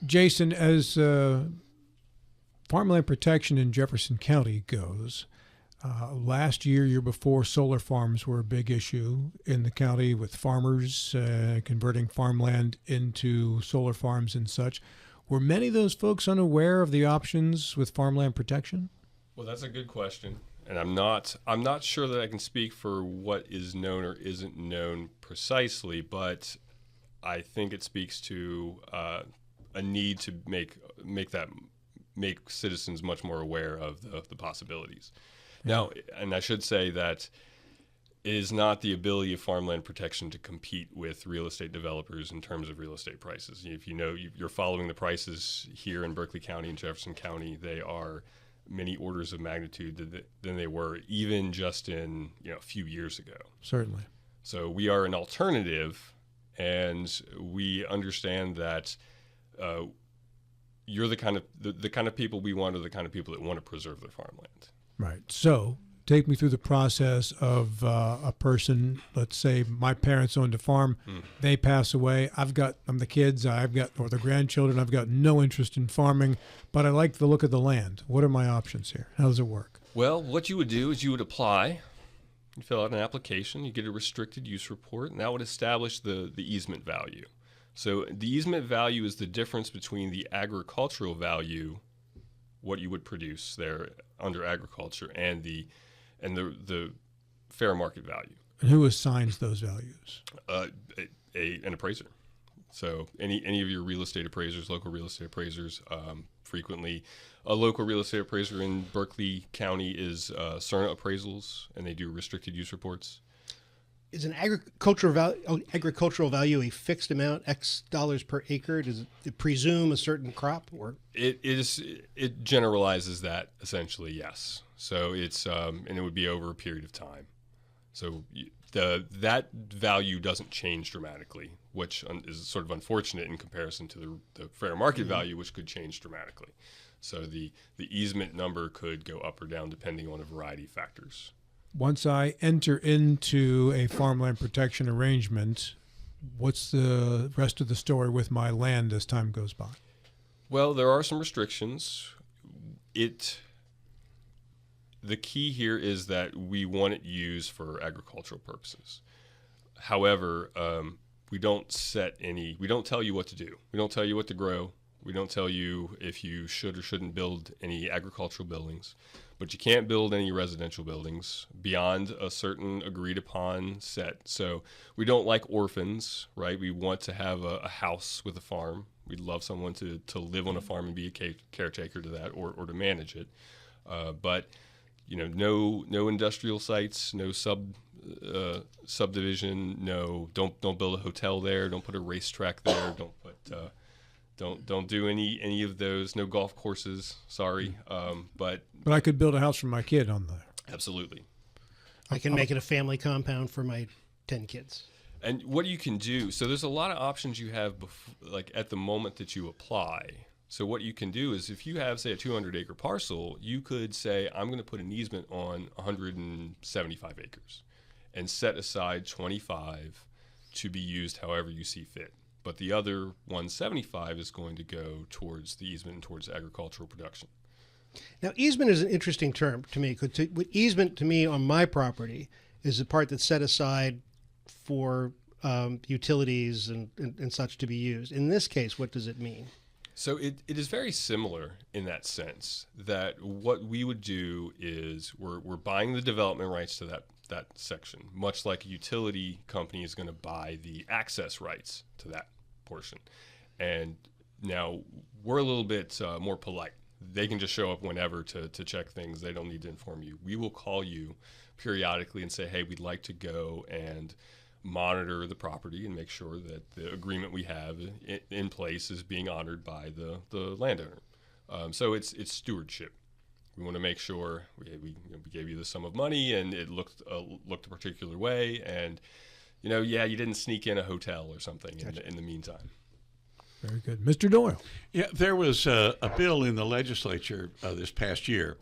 Jason, as farmland protection in Jefferson County goes, last year before, solar farms were a big issue in the county with farmers converting farmland into solar farms and such. Were many of those folks unaware of the options with farmland protection? Well, that's a good question, and I'm not sure that I can speak for what is known or isn't known precisely, but I think it speaks to a need to make citizens much more aware of the possibilities. Yeah. Now, and I should say that it is not the ability of farmland protection to compete with real estate developers in terms of real estate prices. If you know you're following the prices here in Berkeley County and Jefferson County, they are many orders of magnitude than they were even just in a few years ago. Certainly. So we are an alternative, and we understand that you're the kind of people we want are the kind of people that want to preserve their farmland. Right. So take me through the process of a person, let's say my parents owned a farm, they pass away, I'm the kids, or the grandchildren, I've got no interest in farming, but I like the look of the land. What are my options here? How does it work? Well, what you would do is you would apply, you fill out an application, you get a restricted use report, and that would establish the easement value. So the easement value is the difference between the agricultural value, what you would produce there under agriculture, and the fair market value. And who assigns those values? An appraiser. So any of your real estate appraisers, local real estate appraisers, frequently a local real estate appraiser in Berkeley County is Cerna Appraisals, and they do restricted use reports. Is an agricultural value a fixed amount, X dollars per acre? Does it presume a certain crop, or it generalizes that essentially? Yes. So it's and it would be over a period of time. So that value doesn't change dramatically, which is sort of unfortunate in comparison to the fair market value, which could change dramatically. So the easement number could go up or down depending on a variety of factors. Once I enter into a farmland protection arrangement, what's the rest of the story with my land as time goes by? Well, there are some restrictions. The key here is that we want it used for agricultural purposes. However, we don't tell you what to do. We don't tell you what to grow. We don't tell you if you should or shouldn't build any agricultural buildings. But you can't build any residential buildings beyond a certain agreed upon set. So we don't like orphans, right? We want to have a house with a farm. We'd love someone to live on a farm and be a caretaker to that or to manage it. But no industrial sites, no subdivision, no don't build a hotel there, don't put a racetrack there, Don't do any of those. No golf courses. Sorry, but I could build a house for my kid on there. Absolutely. I can make it a family compound for my 10 kids. And what you can do, so there's a lot of options you have at the moment that you apply. So what you can do is if you have, say, a 200-acre parcel, you could say, I'm going to put an easement on 175 acres and set aside 25 to be used however you see fit. But the other 175 is going to go towards the easement and towards agricultural production. Now, easement is an interesting term to me. Easement to me on my property is the part that's set aside for utilities and such to be used. In this case, what does it mean? So it is very similar in that sense that what we would do is we're buying the development rights to that section, much like a utility company is going to buy the access rights to that portion. And now we're a little bit more polite. They can just show up whenever to check things. They don't need to inform you. We will call you periodically and say, hey, we'd like to go and monitor the property and make sure that the agreement we have in place is being honored by the landowner. So it's stewardship. We want to make sure we gave you the sum of money and it looked a particular way, and you didn't sneak in a hotel or something in the meantime. Very good. Mr. Doyle. Yeah, there was a bill in the legislature this past year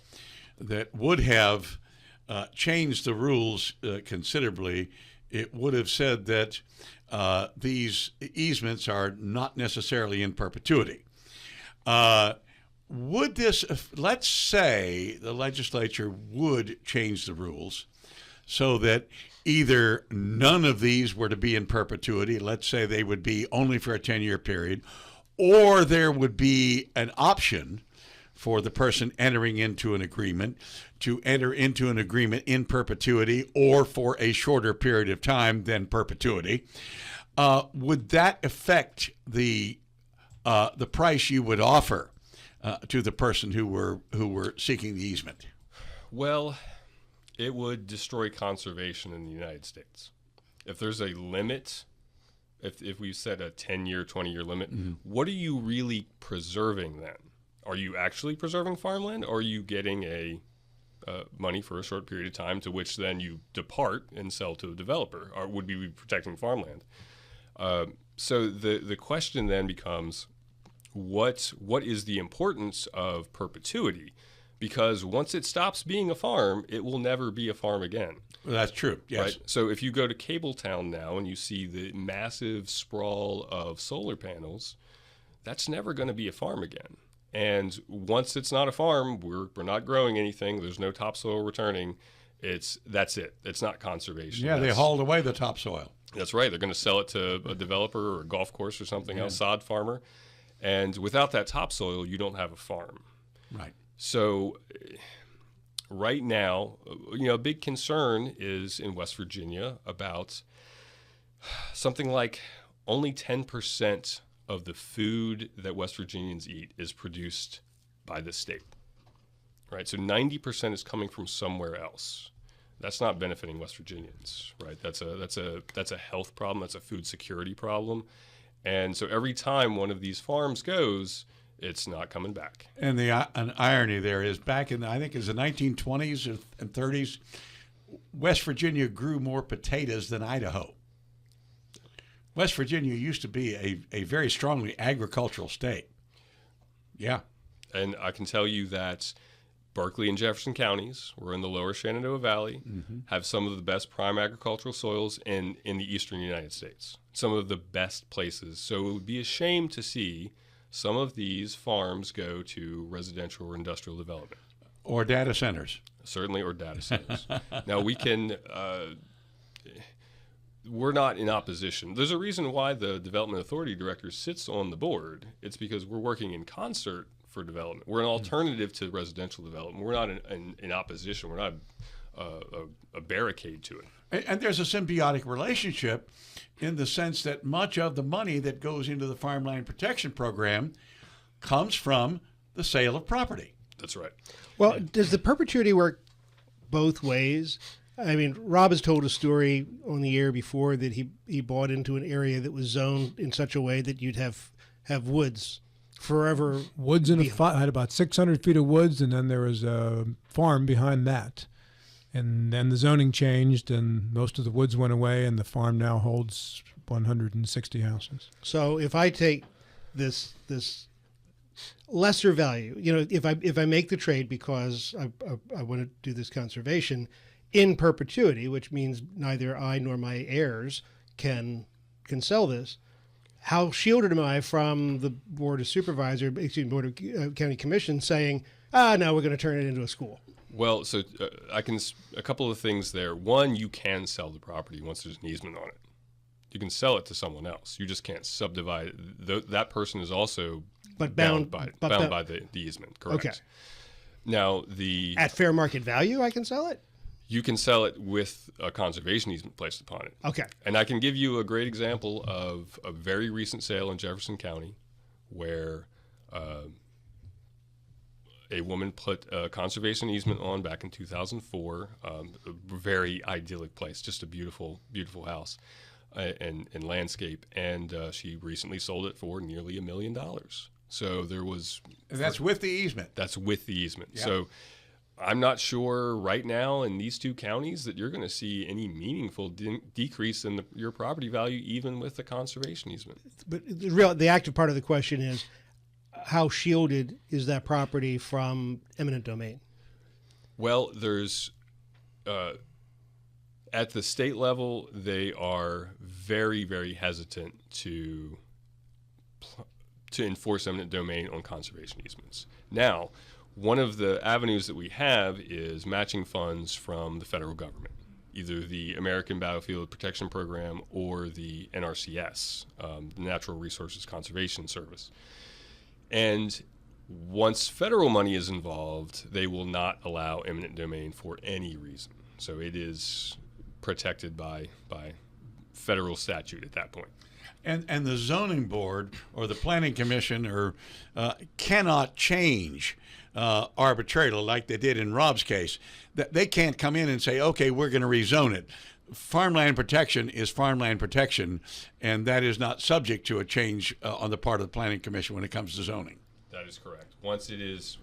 that would have changed the rules considerably. It would have said that these easements are not necessarily in perpetuity. Would this, let's say the legislature would change the rules so that either none of these were to be in perpetuity, let's say they would be only for a 10-year period, or there would be an option for the person entering into an agreement to enter into an agreement in perpetuity or for a shorter period of time than perpetuity. Would that affect the price you would offer to the person who were seeking the easement? Well, it would destroy conservation in the United States. If there's a limit, if we set a 10-year, 20-year limit, what are you really preserving then? Are you actually preserving farmland, or are you getting a money for a short period of time to which then you depart and sell to a developer? Or would we be protecting farmland? So the question then becomes, what is the importance of perpetuity? Because once it stops being a farm, it will never be a farm again. Well, that's true, yes. Right? So if you go to Cabletown now and you see the massive sprawl of solar panels, that's never going to be a farm again. And once it's not a farm, we're not growing anything. There's no topsoil returning. That's it. It's not conservation. Yeah, they hauled away the topsoil. That's right. They're going to sell it to a developer or a golf course or something else, sod farmer. And without that topsoil, you don't have a farm. Right. So right now, a big concern is in West Virginia about something like only 10% of the food that West Virginians eat is produced by the state. Right? So 90% is coming from somewhere else. That's not benefiting West Virginians, right? That's a health problem. That's a food security problem. And so every time one of these farms goes, it's not coming back. And an irony there is back in, I think it was the 1920s and 30s, West Virginia grew more potatoes than Idaho. West Virginia used to be a very strongly agricultural state. Yeah. And I can tell you that Berkeley and Jefferson counties, we're in the lower Shenandoah Valley, have some of the best prime agricultural soils in the eastern United States, some of the best places. So it would be a shame to see some of these farms go to residential or industrial development. Or data centers. Certainly, or data centers. Now, we're not in opposition. There's a reason why the Development Authority Director sits on the board. It's because we're working in concert for development. We're an alternative to residential development. We're not in opposition. We're not a barricade to it. And there's a symbiotic relationship in the sense that much of the money that goes into the Farmland Protection Program comes from the sale of property. That's right. Well, does the perpetuity work both ways? I mean, Rob has told a story on the air before that he bought into an area that was zoned in such a way that you'd have woods forever. Woods in I had about 600 feet of woods, and then there was a farm behind that. And then the zoning changed, and most of the woods went away, and the farm now holds 160 houses. So if I take this lesser value, if I make the trade because I want to do this conservation in perpetuity, which means neither I nor my heirs can sell this, how shielded am I from the Board of County Commission saying, no, we're going to turn it into a school? Well, so a couple of things there. One, you can sell the property once there's an easement on it. You can sell it to someone else. You just can't subdivide it. That person is also bound by the easement, correct? Okay. Now, at fair market value, I can sell it? You can sell it with a conservation easement placed upon it. Okay. And I can give you a great example of a very recent sale in Jefferson County where a woman put a conservation easement on back in 2004, a very idyllic place, just a beautiful, beautiful house and landscape. And she recently sold it for nearly $1 million. So there was... And that's with the easement. That's with the easement. Yeah. So I'm not sure right now in these two counties that you're going to see any meaningful decrease in your property value, even with the conservation easement. But the active part of the question is, how shielded is that property from eminent domain? Well, there's at the state level, they are very, very hesitant to to enforce eminent domain on conservation easements. Now, one of the avenues that we have is matching funds from the federal government, either the American Battlefield Protection Program or the NRCS, the Natural Resources Conservation Service. And once federal money is involved, they will not allow eminent domain for any reason. So it is protected by federal statute at that point. And the zoning board or the planning commission cannot change arbitrarily like they did in Rob's case. They can't come in and say, okay, we're going to rezone it. Farmland protection is farmland protection, and that is not subject to a change on the part of the planning commission when it comes to zoning. That is correct. Once it is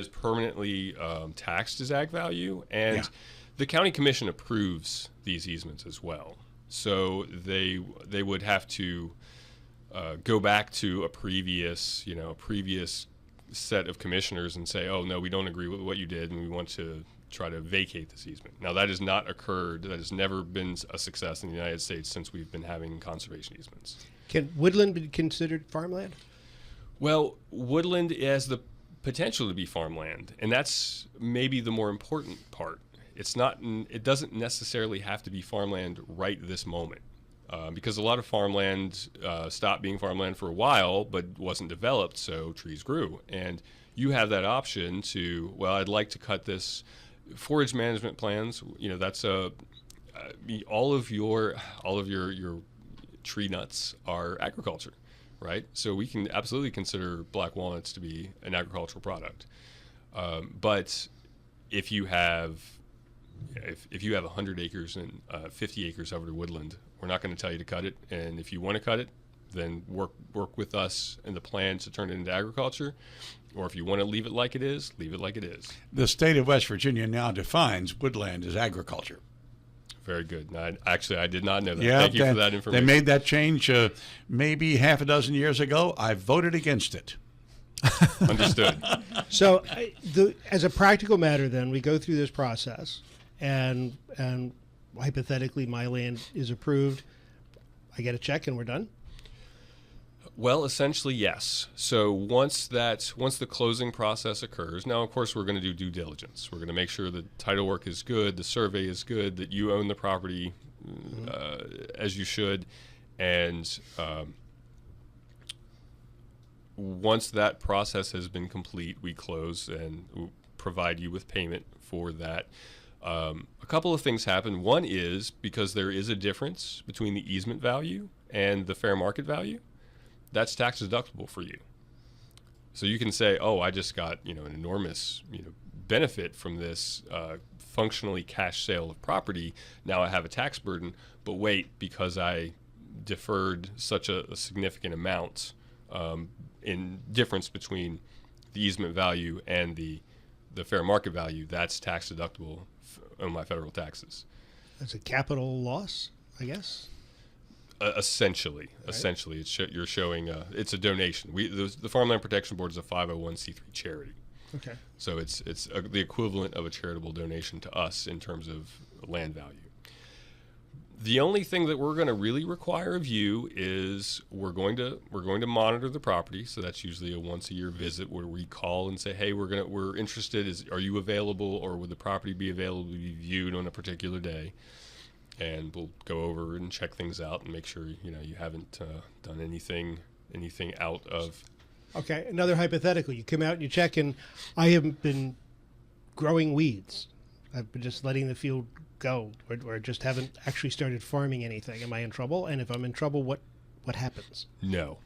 permanently taxed as ag value, and the county commission approves these easements as well. So they would have to go back to a previous set of commissioners and say, oh no, we don't agree with what you did, and we want to try to vacate this easement. Now that has not occurred. That has never been a success in the United States since we've been having conservation easements. Can woodland be considered farmland? Well, woodland has the potential to be farmland, and that's maybe the more important part. It's not. It doesn't necessarily have to be farmland right this moment, because a lot of farmland stopped being farmland for a while, but wasn't developed, so trees grew. And you have that option to, well, I'd like to cut this. Forage management plans, that's all of your tree nuts are agriculture, right? So we can absolutely consider black walnuts to be an agricultural product. But if you have 100 acres and 50 acres over to woodland, we're not going to tell you to cut it. And if you want to cut it, then work with us in the plan to turn it into agriculture. Or if you want to leave it like it is, leave it like it is. The state of West Virginia now defines woodland as agriculture. Very good. I did not know that. Yeah, Thank you for that information. They made that change maybe half a dozen years ago. I voted against it. Understood. So as a practical matter, then, we go through this process, and hypothetically my land is approved. I get a check and we're done? Well, essentially, yes. So once the closing process occurs, now, of course, we're going to do due diligence. We're going to make sure the title work is good, the survey is good, that you own the property as you should. And once that process has been complete, we close and provide you with payment for that. A couple of things happen. One is because there is a difference between the easement value and the fair market value. That's tax deductible for you. So you can say, oh, I just got an enormous benefit from this functionally cash sale of property. Now I have a tax burden, but wait, because I deferred such a significant amount in difference between the easement value and the fair market value, that's tax deductible on my federal taxes. That's a capital loss, I guess. Essentially, you're showing it's a donation. The Farmland Protection Board is a 501c3 charity. Okay. So it's the equivalent of a charitable donation to us in terms of land value. The only thing that we're going to really require of you is we're going to monitor the property. So that's usually a once a year visit where we call and say, hey, we're interested. Are you available, or would the property be available to be viewed on a particular day? And we'll go over and check things out and make sure you haven't done anything out of. Okay, another hypothetical. You come out and you check, and I haven't been growing weeds. I've been just letting the field go, or just haven't actually started farming anything. Am I in trouble? And if I'm in trouble, what happens? No,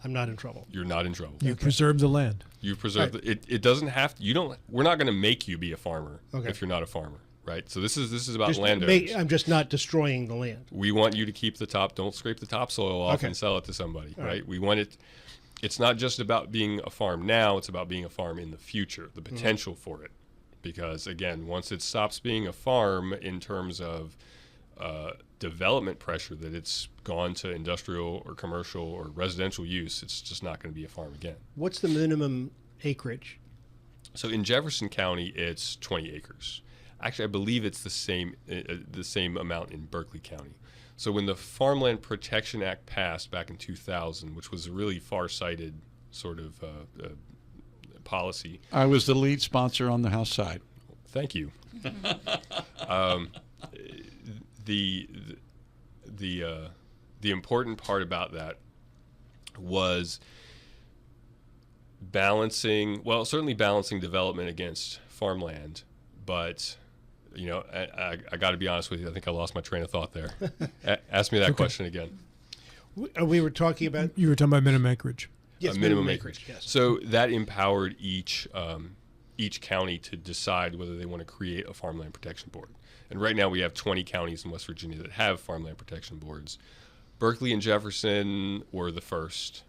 I'm not in trouble. You're not in trouble. You preserve the land. You've preserved it. It doesn't have to. We're not going to make you be a farmer if you're not a farmer. Right, so this is about landowners. I'm just not destroying the land. We want you to keep the top. Don't scrape the topsoil off and sell it to somebody. Right. We want it. It's not just about being a farm now. It's about being a farm in the future. The potential for it, because again, once it stops being a farm in terms of development pressure, that it's gone to industrial or commercial or residential use, it's just not going to be a farm again. What's the minimum acreage? So in Jefferson County, it's 20 acres. Actually, I believe it's the same amount in Berkeley County. So when the Farmland Protection Act passed back in 2000, which was a really far-sighted sort of policy. I was the lead sponsor on the House side. Thank you. The important part about that was certainly balancing development against farmland, but I got to be honest with you. I think I lost my train of thought there. Ask me that question again. We were talking about. You were talking about minimum acreage. Yes, minimum acreage. Yes. So that empowered each county to decide whether they want to create a farmland protection board. And right now we have 20 counties in West Virginia that have farmland protection boards. Berkeley and Jefferson were the first,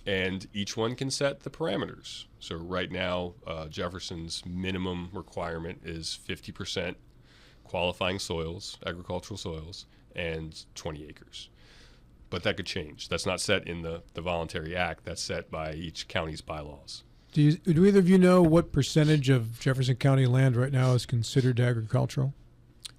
and each one can set the parameters. So right now, Jefferson's minimum requirement is 50% qualifying soils, agricultural soils, and 20 acres. But that could change. That's not set in the voluntary act. That's set by each county's bylaws. Do either of you know what percentage of Jefferson County land right now is considered agricultural?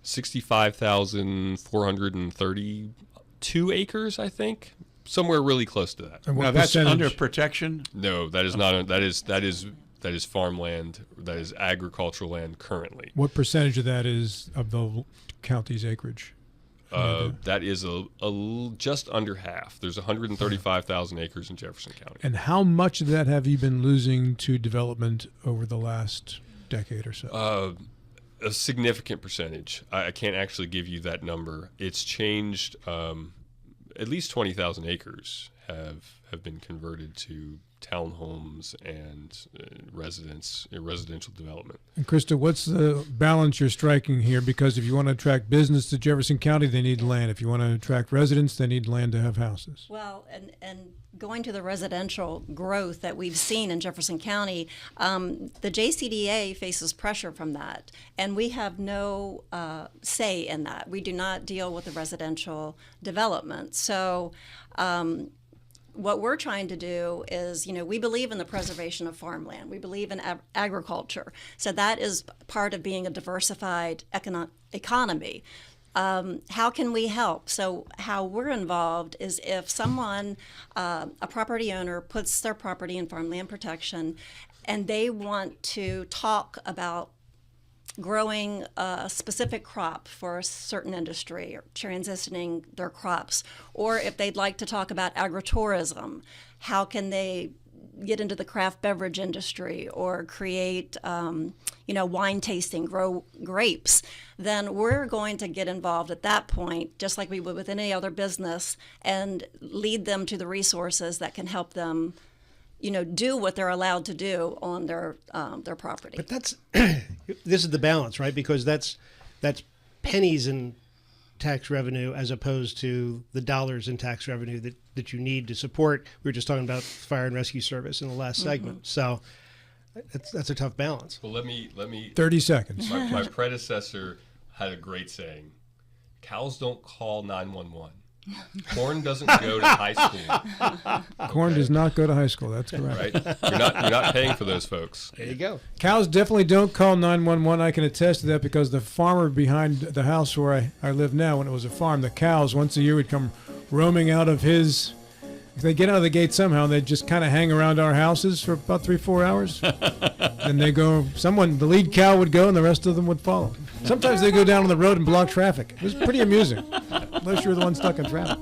65,432 acres, I think. Somewhere really close to that. And what Now that's percentage? under protection. No, that is not. That is farmland. That is agricultural land currently. What percentage of that is of the county's acreage? That is just under half. There's 135,000 acres in Jefferson County. And how much of that have you been losing to development over the last decade or so? A significant percentage. I can't actually give you that number. It's changed. At least 20,000 acres have been converted to townhomes and residential development. And Krista, what's the balance you're striking here? Because if you want to attract business to Jefferson County, they need land. If you want to attract residents, they need land to have houses. Well, and going to the residential growth that we've seen in Jefferson County, the JCDA faces pressure from that, and we have no say in that. We do not deal with the residential development. So what we're trying to do is, we believe in the preservation of farmland. We believe in agriculture. So that is part of being a diversified economy. How can we help? So how we're involved is if someone, a property owner, puts their property in farmland protection and they want to talk about growing a specific crop for a certain industry or transitioning their crops, or if they'd like to talk about agritourism, how can they get into the craft beverage industry or create, wine tasting, grow grapes, then we're going to get involved at that point, just like we would with any other business, and lead them to the resources that can help them do what they're allowed to do on their property. But that's this is the balance, right? Because that's pennies in tax revenue as opposed to the dollars in tax revenue that you need to support. We were just talking about fire and rescue service in the last segment, so that's a tough balance. Well, let me 30 seconds. My predecessor had a great saying: "Cows don't call 911. Corn doesn't go to high school." Corn does not go to high school. That's correct. Right? You're not paying for those folks. There you go. Cows definitely don't call 911. I can attest to that because the farmer behind the house where I live now, when it was a farm, the cows once a year would come roaming out of his. They get out of the gate somehow, and they just kind of hang around our houses for about 3-4 hours. Then they go. The lead cow would go, and the rest of them would follow. Sometimes they go down on the road and block traffic. It was pretty amusing, unless you're the one stuck in traffic.